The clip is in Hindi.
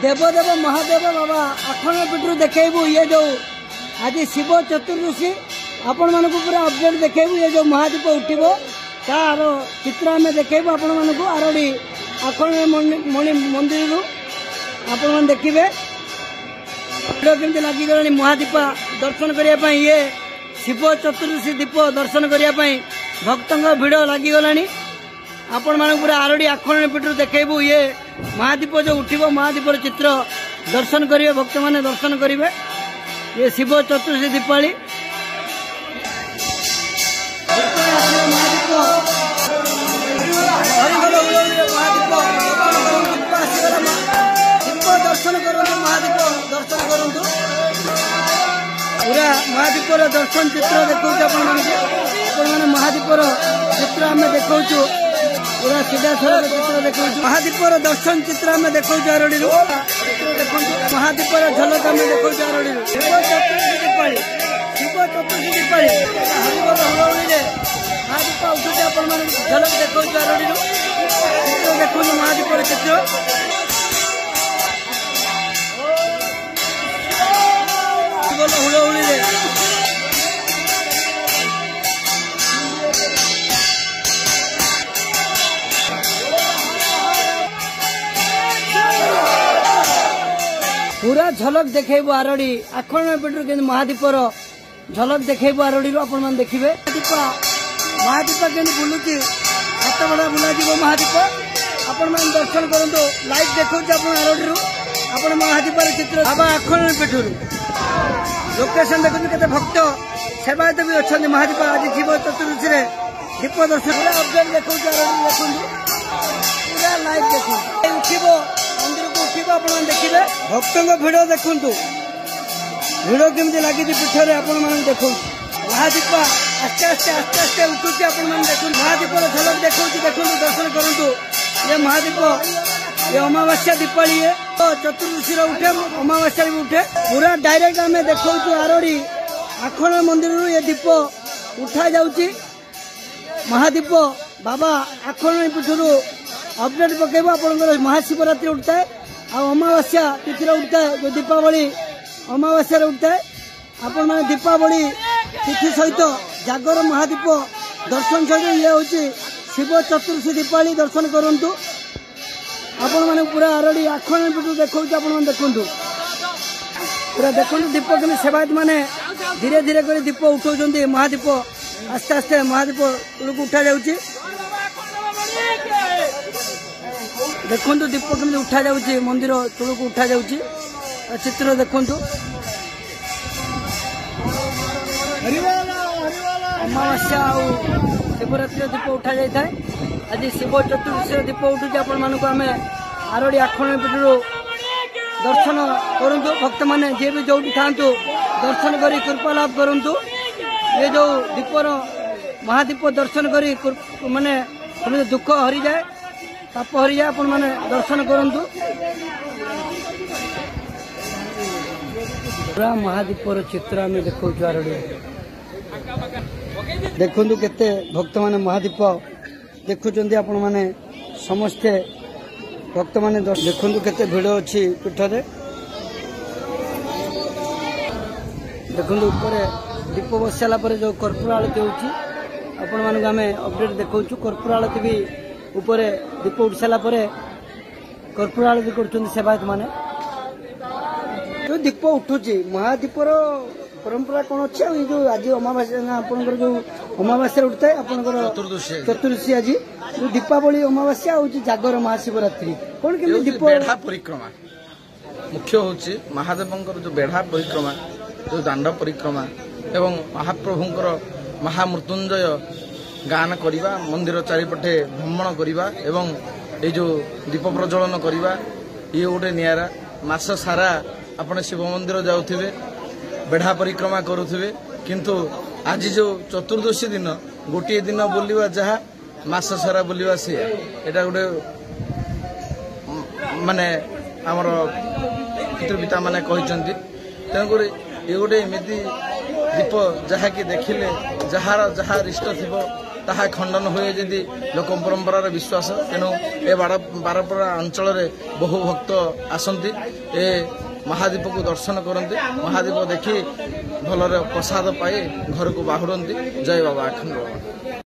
देवदेव महादेव बाबा आखण पीठू देखू ये जो आज शिव चतुर्दशी आपण मानक पूरा अपडेट देखू ये जो महादीप उठब तार चित्र आम देखू आपण मानक आरड़ी आखण मणि मंदिर आपण मैंने देखिए केमती लगिगला महादीप दर्शन करने ये शिव चतुर्दशी दीप दर्शन करने भक्तों भिड़ लगिगला आपण मानक पूरा आरड़ी आखण पीठू देखू ये महादीप जो उठब महादीप चित्र दर्शन करेंगे भक्त मैंने दर्शन करेंगे ये शिव चतुर्दशी दीपावली दर्शन करूँ महादीप दर्शन करूँ पूरा महादीपर दर्शन चित्र देखा मैंने महादीपर चित्र आम देखा पूरा सीधा सड़क चित्र देखा महादीपर दर्शन चित्र आम देखा आरड़ी महादीपर झलक आम देखा आरड़ी शिव चतुर्दशी दीपावली महादीप उठुचे आपण झलक देखा आरड़ी चित्र देखु महादीपर चित्र हुड़हुड़ी पूरा झलक देखो आरड़ी आखण पीठर के महादीपर झलक देखो आरड़ी आपण मैंने देखिए महादीप के बुलूची हाथ बड़ा बुला महादीप आपण मैंने दर्शन करूँ लाइव देखा आरड़ी आपण महादीपर चित्र बाबा आखण पीठर लोकेशन देखते के भक्त सेवायत भी अच्छा महादीप आज शिव चतुर्दशी दीप दर्शन पूरा अपडेट देखो पूरा लाइव देखो उठब मंदिर को उठब आप देखिए भक्तों भिड़ देखु भिड़ केमती लगी पीठर आपण मैंने देखो महादीप आस्ते आस्ते आस्ते आस्ते उठुचे आपण मैंने देखो महादीपर झलक देखो दर्शन करूँ ये महादीप ये अमावास्या दीपावली है तो चतुर्दशी उठे अमावास्या भी उठे पूरा डायरेक्ट आम देखा आरड़ी आखण मंदिर ये दीप उठा जाऊँगी महादीप बाबा आखण पीठर अपडेट पकेब आप महाशिवरात्रि उठता है अमावास्या तिथि उठता है जो दीपावली अमावास्या उठता है आपण मैंने दीपावली तिथि सहित जागर महादीप दर्शन सहित ये हूँ शिव चतुर्दशी दीपावली दर्शन करूँ आपण मैंने पूरा आरड़ी आखण पीठू देखा देखु पूरा देखो दीप के सेवायत मैंने धीरे धीरे कर दीप उठाऊँ महादीप आस्ते आस्ते महादीप तूक उठा जाऊँगी देखु दीप केमती उठा जाऊँगी मंदिर तूक उठा जाऊँगी चित्र देखु अमावास्या शिवरात्रि दीप उठा जाए आज शिव चतुर्दशी दीप उठुचे आपण मानक आम आरड़ी आखण पीठर दर्शन करूँ भक्त मैंने जी भी जो था दर्शन कर कृपा लाभ करूँ ये जो दीपर महादीप दर्शन कर माने दुख हरी जाए पाप हरी जाए आपण मैंने दर्शन करूँ पूरा महादीपर चित्र आम देखा आरड़ी देखु केते भक्त मैंने महादीप देखुं आपण मैंने समस्ते भक्त मैंने देखु केते भिड़ अच्छी पीठरे देखु ऊपर दीप बस सारा जो कर्पूर आरती होती आपण मानक आम अपडेट देखा कर्पूर आरती भी ऊपर दीप उठ सारा कर्पूर आरती कर सेवायत माने जो दीप उठुची महादीपर परंपरा कौन अच्छे जो आज अमावास्या आपंकर जो अमावास्या उठता है आपंकर चतुर्दशी आज जो दीपावली अमावास्या हूँ जागर महाशिवरात्रि कौन के दीप बेढ़ा परिक्रमा मुख्य हूँ महादेव जो बेढ़ा परिक्रमा जो दांड परिक्रमा एवं महाप्रभुंर महामृत्युंजय गान करवा मंदिर चारिपटे भ्रमण करवा एवं ये जो दीप प्रज्वलन करवा ये गोटे निरा मास सारा आपण शिव मंदिर जाऊे बेढ़ा परिक्रमा करुवे किंतु आज जो चतुर्दशी दिन गोटे दिन बुलवा जहाँ मास सारा बुलवा सी एटा गोटे माने आमर पितृपिता माने कहते तेणुक ये गोटे एमती दीप जहाँकि देखिले जार जहाँ रिष्ट थी ତାହା ଖଣ୍ଡନ ହୁଏ ଯଦି ଲୋକ ପରମ୍ପରାର ବିଶ୍ୱାସ। ତେଣୁ ଏ ବାରପଡ଼ା ଅଞ୍ଚଳରେ ବହୁ ଭକ୍ତ ଆସନ୍ତି, ଏ ମହାଦୀପକୁ ଦର୍ଶନ କରନ୍ତି, ମହାଦୀପ ଦେଖି ଭଲରେ ପ୍ରସାଦ ପାଇ ଘରକୁ ବାହୁଡ଼ନ୍ତି। ଜୟ ବାବା ଅଖଣ୍ଡ ବାବା।